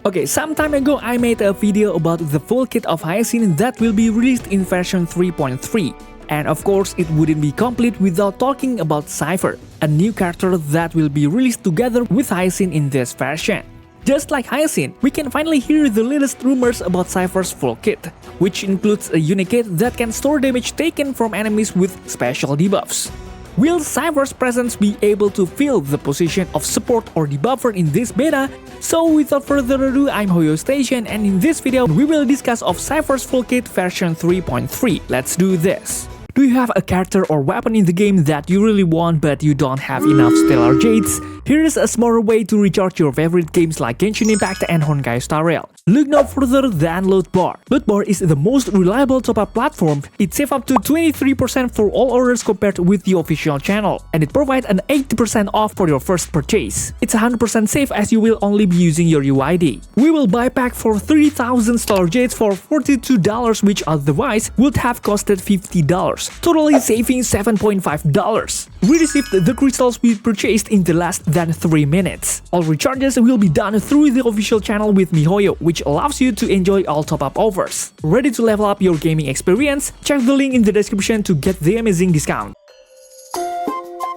Okay, some time ago I made a video about the full kit of Hyacine that will be released in version 3.3. And of course, it wouldn't be complete without talking about Cipher, a new character that will be released together with Hyacine in this version. Just like Hyacine, we can finally hear the latest rumors about Cipher's full kit, which includes a unique kit that can store damage taken from enemies with special debuffs. Will Cipher's presence be able to fill the position of support or debuffer in this beta? So without further ado, I'm Hoyo Station, and in this video we will discuss of Cipher's full kit version 3.3. Let's do this. Do you have a character or weapon in the game that you really want but you don't have enough Stellar Jades? Here is a smarter way to recharge your favorite games like Genshin Impact and Honkai Star Rail. Look no further than Lootbar. Lootbar is the most reliable top-up platform. It saves up to 23% for all orders compared with the official channel, and it provides an 80% off for your first purchase. It's 100% safe as you will only be using your UID. We will buy pack for 3000 Stellar Jades for $42, which otherwise would have costed $50. Totally saving $7.5. We received the crystals we purchased in the less than 3 minutes. All recharges will be done through the official channel with miHoYo, which allows you to enjoy all top-up offers. Ready to level up your gaming experience? Check the link in the description to get the amazing discount.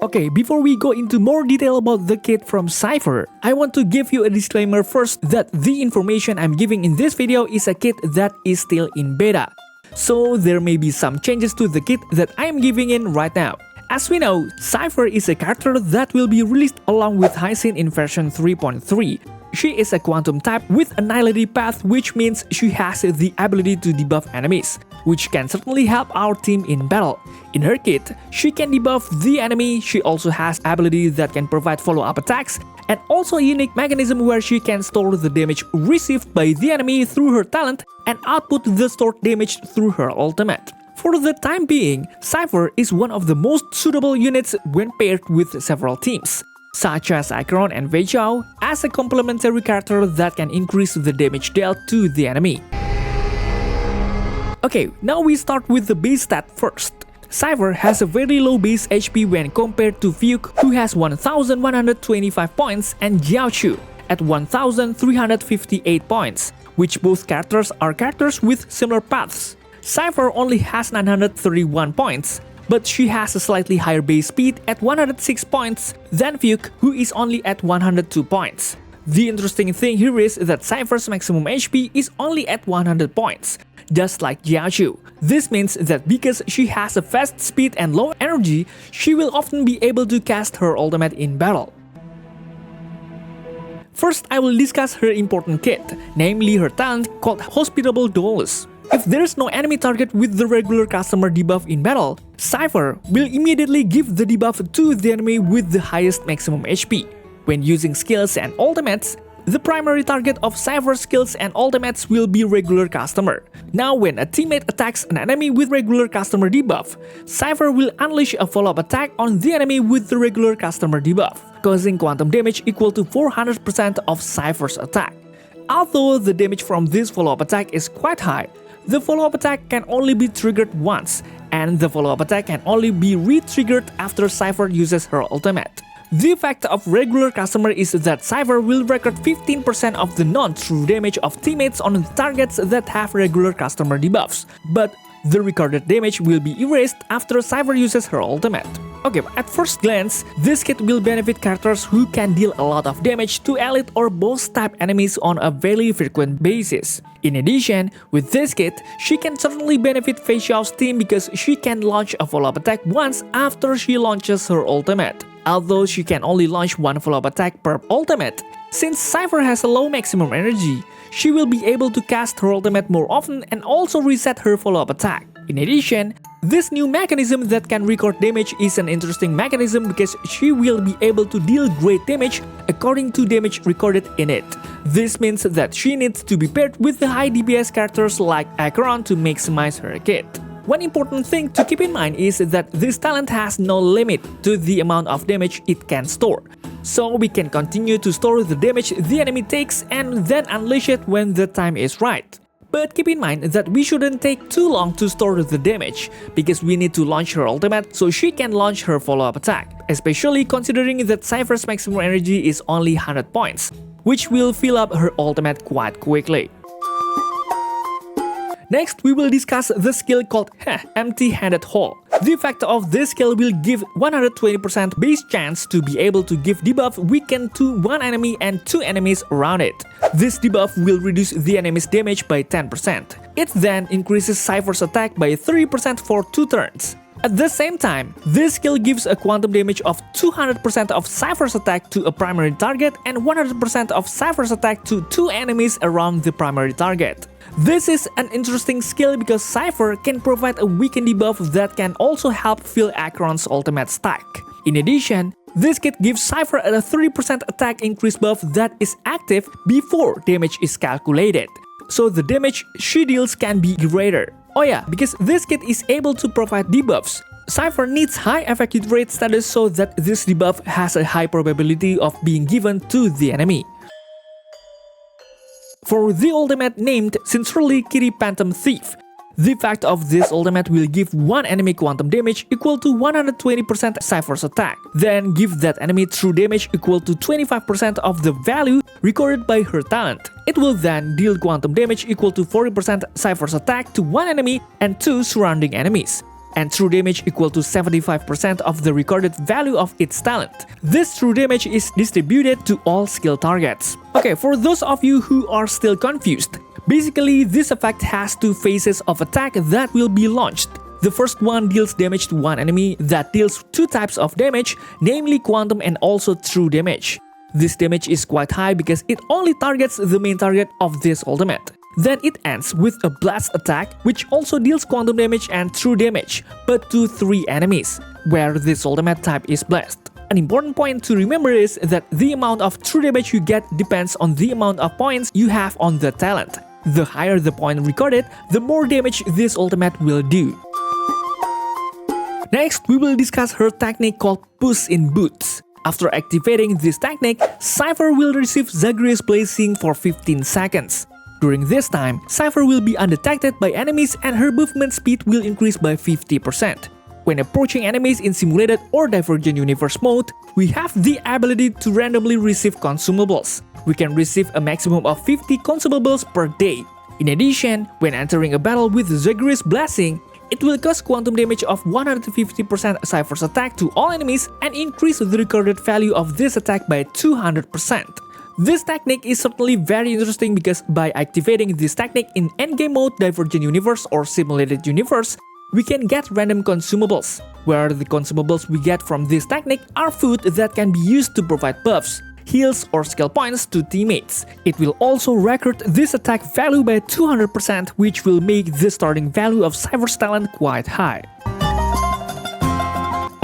Okay, before we go into more detail about the kit from Cipher, I want to give you a disclaimer first that the information I'm giving in this video is a kit that is still in beta. So there may be some changes to the kit that I am giving in right now. As we know, Cipher is a character that will be released along with Hyacine in version 3.3. She is a quantum type with a nihility path, which means she has the ability to debuff enemies, which can certainly help our team in battle. In her kit, she can debuff the enemy. She also has ability that can provide follow-up attacks, and also a unique mechanism where she can store the damage received by the enemy through her talent and output the stored damage through her ultimate. For the time being, Cipher is one of the most suitable units when paired with several teams, such as Acheron and Feixiao, as a complementary character that can increase the damage dealt to the enemy. Okay, now we start with the base stat first. Cipher has a very low base HP when compared to Fuke, who has 1125 points, and Jiaochu at 1358 points, which both characters are characters with similar paths. Cipher only has 931 points, but she has a slightly higher base speed at 106 points than Fuke, who is only at 102 points. The interesting thing here is that Cipher's maximum HP is only at 100 points, just like Jiaochu. This means that because she has a fast speed and low energy, she will often be able to cast her ultimate in battle. First, I will discuss her important kit, namely her talent called Hospitable Duelist. If there's no enemy target with the regular customer debuff in battle, Cipher will immediately give the debuff to the enemy with the highest maximum HP. When using skills and ultimates, the primary target of Cipher's skills and ultimates will be regular customer. Now when a teammate attacks an enemy with regular customer debuff, Cipher will unleash a follow-up attack on the enemy with the regular customer debuff, causing quantum damage equal to 400% of Cipher's attack. Although the damage from this follow-up attack is quite high, the follow-up attack can only be triggered once, and the follow-up attack can only be re-triggered after Cipher uses her ultimate. The effect of regular customer is that Cipher will record 15% of the non-true damage of teammates on targets that have regular customer debuffs, but the recorded damage will be erased after Cipher uses her ultimate. Okay, at first glance, this kit will benefit characters who can deal a lot of damage to elite or boss type enemies on a very frequent basis. In addition, with this kit, she can certainly benefit Feixiao's team because she can launch a follow-up attack once after she launches her ultimate, although she can only launch one follow-up attack per ultimate. Since Cipher has a low maximum energy, she will be able to cast her ultimate more often and also reset her follow-up attack. In addition, this new mechanism that can record damage is an interesting mechanism because she will be able to deal great damage according to damage recorded in it. This means that she needs to be paired with the high DPS characters like Acheron to maximize her kit. One important thing to keep in mind is that this talent has no limit to the amount of damage it can store. So we can continue to store the damage the enemy takes and then unleash it when the time is right. But keep in mind that we shouldn't take too long to store the damage, because we need to launch her ultimate so she can launch her follow-up attack, especially considering that Cipher's maximum energy is only 100 points, which will fill up her ultimate quite quickly. Next, we will discuss the skill called Empty-Handed Hole. The effect of this skill will give 120% base chance to be able to give debuff weakened to one enemy and two enemies around it. This debuff will reduce the enemy's damage by 10%. It then increases Cipher's attack by 30% for 2 turns. At the same time, this skill gives a quantum damage of 200% of Cipher's attack to a primary target and 100% of Cipher's attack to 2 enemies around the primary target. This is an interesting skill because Cipher can provide a weakened debuff that can also help fill Acheron's ultimate stack. In addition, this kit gives Cipher a 30% attack increase buff that is active before damage is calculated, so the damage she deals can be greater. Oh yeah, because this kit is able to provide debuffs, Cipher needs high effective rate status so that this debuff has a high probability of being given to the enemy. For the ultimate named Sincerely Kitty Phantom Thief, the effect of this ultimate will give one enemy quantum damage equal to 120% Cipher's attack, then give that enemy true damage equal to 25% of the value recorded by her talent. It will then deal quantum damage equal to 40% Cipher's attack to one enemy and 2 surrounding enemies, and true damage equal to 75% of the recorded value of its talent. This true damage is distributed to all skill targets. Okay, for those of you who are still confused, basically this effect has 2 phases of attack that will be launched. The first one deals damage to one enemy that deals 2 types of damage, namely quantum and also true damage. This damage is quite high because it only targets the main target of this ultimate. Then it ends with a blast attack, which also deals quantum damage and true damage, but to 3 enemies, where this ultimate type is blast. An important point to remember is that the amount of true damage you get depends on the amount of points you have on the talent. The higher the point recorded, the more damage this ultimate will do. Next, we will discuss her technique called Puss in Boots. After activating this technique, Cipher will receive Zagreus Blazing for 15 seconds. During this time, Cipher will be undetected by enemies and her movement speed will increase by 50%. When approaching enemies in simulated or divergent universe mode, we have the ability to randomly receive consumables. We can receive a maximum of 50 consumables per day. In addition, when entering a battle with Zagreus Blessing, it will cause quantum damage of 150% Cipher's attack to all enemies and increase the recorded value of this attack by 200%. This technique is certainly very interesting because by activating this technique in endgame mode, divergent universe or simulated universe, we can get random consumables, where the consumables we get from this technique are food that can be used to provide buffs, heals or skill points to teammates. It will also record this attack value by 200%, which will make the starting value of Cipher's talent quite high.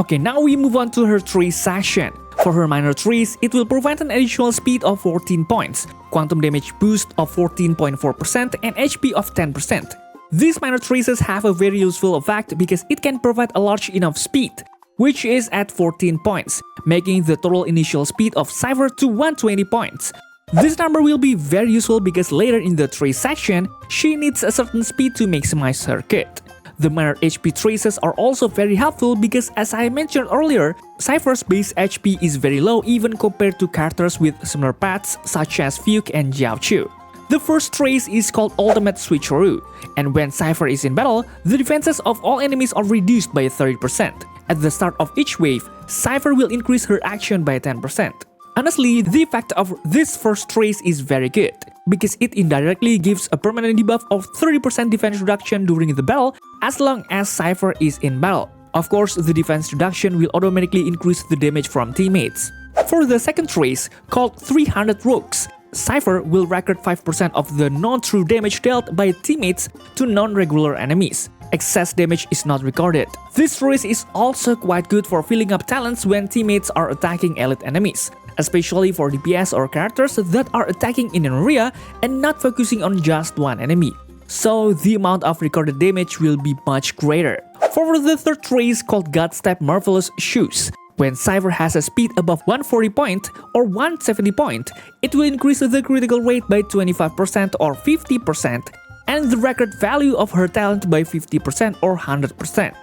Okay, now we move on to her tree section. For her minor trees, it will provide an additional speed of 14 points, quantum damage boost of 14.4% and HP of 10%. These minor traces have a very useful effect because it can provide a large enough speed, which is at 14 points, making the total initial speed of Cipher to 120 points. This number will be very useful because later in the tree section, she needs a certain speed to maximize her kit. The minor HP traces are also very helpful because, as I mentioned earlier, Cipher's base HP is very low even compared to characters with similar paths such as Fuke and Jiaochu. The first trace is called Ultimate Switcheroo, and when Cipher is in battle, the defenses of all enemies are reduced by 30%. At the start of each wave, Cipher will increase her action by 10%. Honestly, the effect of this first trace is very good, because it indirectly gives a permanent debuff of 30% defense reduction during the battle as long as Cipher is in battle. Of course, the defense reduction will automatically increase the damage from teammates. For the second trace, called 300 Rogues, Cipher will record 5% of the non-true damage dealt by teammates to non-regular enemies. Excess damage is not recorded. This trace is also quite good for filling up talents when teammates are attacking elite enemies, especially for DPS or characters that are attacking in an area and not focusing on just one enemy. So the amount of recorded damage will be much greater. For the third trace called Godstep Marvelous Shoes, when Cipher has a speed above 140 point or 170 point, it will increase the critical rate by 25% or 50%, and the record value of her talent by 50% or 100%.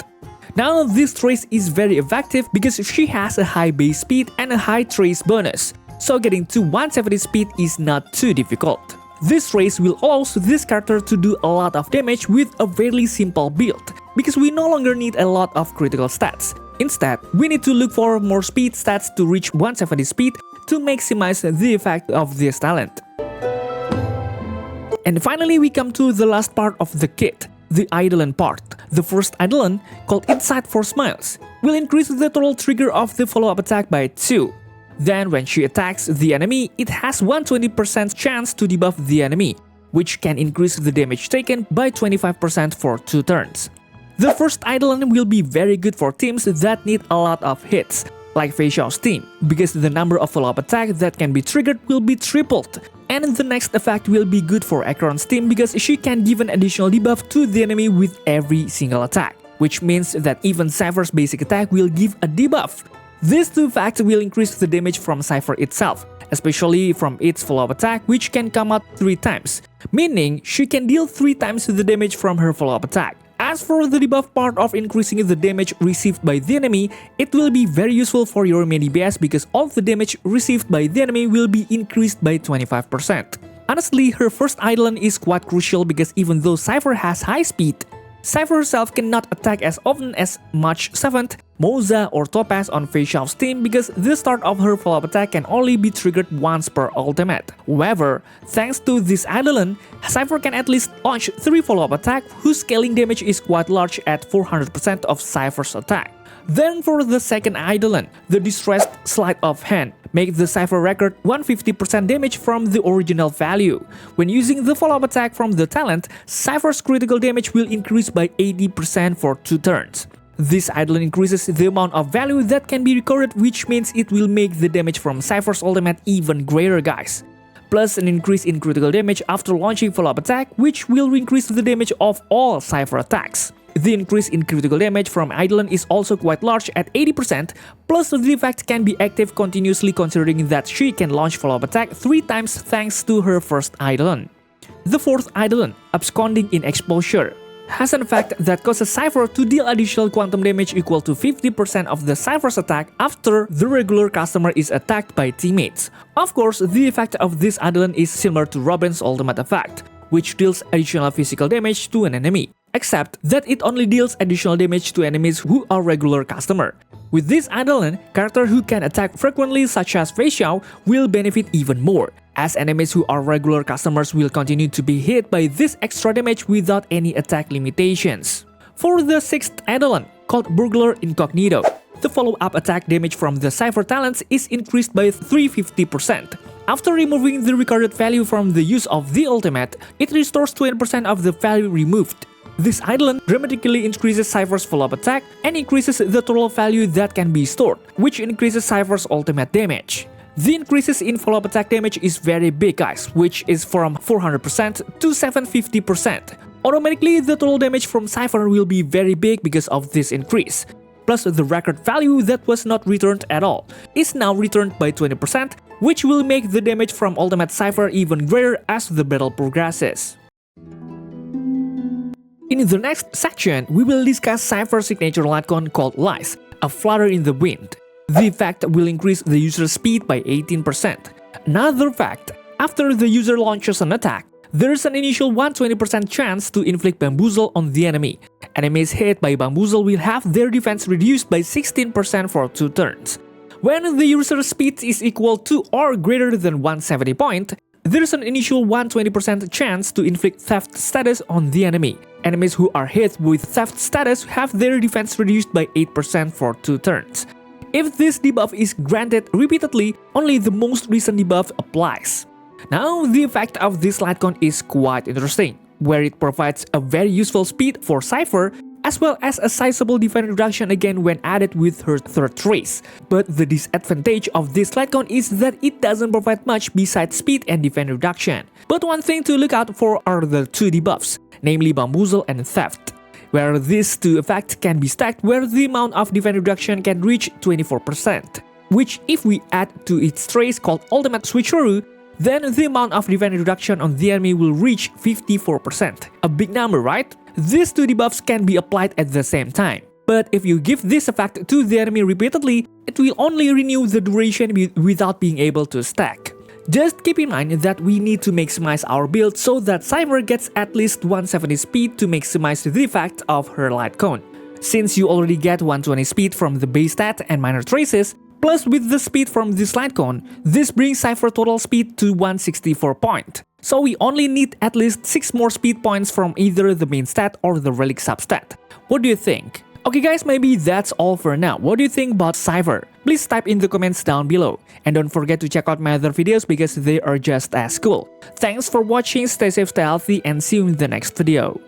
Now this trace is very effective because she has a high base speed and a high trace bonus, so getting to 170 speed is not too difficult. This trace will allow this character to do a lot of damage with a very simple build, because we no longer need a lot of critical stats. Instead, we need to look for more speed stats to reach 170 speed to maximize the effect of this talent. And finally, we come to the last part of the kit, the EIDOLON part. The first EIDOLON, called Insight for Smiles, will increase the total trigger of the follow-up attack by 2. Then when she attacks the enemy, it has 120% chance to debuff the enemy, which can increase the damage taken by 25% for 2 turns. The first EIDOLON will be very good for teams that need a lot of hits, like Feixiao's team, because the number of follow-up attacks that can be triggered will be tripled. And the next effect will be good for Acheron's team because she can give an additional debuff to the enemy with every single attack, which means that even Cipher's basic attack will give a debuff. These two effects will increase the damage from Cipher itself, especially from its follow-up attack, which can come out 3 times, meaning she can deal 3 times the damage from her follow-up attack. As for the debuff part of increasing the damage received by the enemy, it will be very useful for your main DPS because all the damage received by the enemy will be increased by 25%. Honestly, her first EIDOLON is quite crucial because even though Cipher has high speed, Cipher herself cannot attack as often as Mach 7th, Moza or Topaz on Feixiao's team because the start of her follow-up attack can only be triggered once per ultimate. However, thanks to this EIDOLON, Cipher can at least launch 3 follow-up attacks whose scaling damage is quite large at 400% of Cipher's attack. Then for the second EIDOLON, the Distressed Sleight of Hand, make the Cipher record 150% damage from the original value. When using the follow-up attack from the talent, Cipher's critical damage will increase by 80% for 2 turns. This EIDOLON increases the amount of value that can be recorded, which means it will make the damage from Cipher's ultimate even greater, guys. Plus an increase in critical damage after launching follow-up attack, which will increase the damage of all Cipher attacks. The increase in critical damage from EIDOLON is also quite large at 80%, plus the effect can be active continuously considering that she can launch follow-up attack 3 times thanks to her first EIDOLON. The fourth EIDOLON, Absconding in Exposure, has an effect that causes Cipher to deal additional quantum damage equal to 50% of the Cipher's attack after the regular customer is attacked by teammates. Of course, the effect of this EIDOLON is similar to Robin's ultimate effect, which deals additional physical damage to an enemy, except that it only deals additional damage to enemies who are regular customer. With this EIDOLON, character who can attack frequently such as Feixiao will benefit even more, as enemies who are regular customers will continue to be hit by this extra damage without any attack limitations. For the sixth EIDOLON, called Burglar Incognito, the follow-up attack damage from the Cipher talents is increased by 350%. After removing the recorded value from the use of the ultimate, it restores 20% of the value removed. This EIDOLON dramatically increases Cipher's follow-up attack and increases the total value that can be stored, which increases Cipher's ultimate damage. The increases in follow-up attack damage is very big, guys, which is from 400% to 750%. Automatically, the total damage from Cipher will be very big because of this increase. Plus, the record value that was not returned at all is now returned by 20%, which will make the damage from ultimate Cipher even greater as the battle progresses. In the next section, we will discuss Cipher's signature lightcon called Lies, a flutter in the wind. The effect will increase the user's speed by 18%. Another fact, after the user launches an attack, there is an initial 120% chance to inflict bamboozle on the enemy. Enemies hit by bamboozle will have their defense reduced by 16% for 2 turns. When the user's speed is equal to or greater than 170 point, there is an initial 120% chance to inflict theft status on the enemy. Enemies who are hit with theft status have their defense reduced by 8% for 2 turns. If this debuff is granted repeatedly, only the most recent debuff applies. Now, the effect of this lightcon is quite interesting, where it provides a very useful speed for Cipher, as well as a sizable defense reduction again when added with her third trace. But the disadvantage of this lightcon is that it doesn't provide much besides speed and defense reduction. But one thing to look out for are the 2 debuffs, namely bamboozle and theft, where these 2 effects can be stacked where the amount of defense reduction can reach 24%, which if we add to its trace called Ultimate Switcheroo, then the amount of defense reduction on the enemy will reach 54%. A big number, right? These two debuffs can be applied at the same time. But if you give this effect to the enemy repeatedly, it will only renew the duration without being able to stack. Just keep in mind that we need to maximize our build so that Cipher gets at least 170 speed to maximize the effect of her light cone. Since you already get 120 speed from the base stat and minor traces, plus with the speed from this light cone, this brings Cipher total speed to 164 points. So we only need at least 6 more speed points from either the main stat or the relic substat. What do you think? Okay guys, maybe that's all for now. What do you think about Cipher? Please type in the comments down below. And don't forget to check out my other videos because they are just as cool. Thanks for watching, stay safe, stay healthy, and see you in the next video.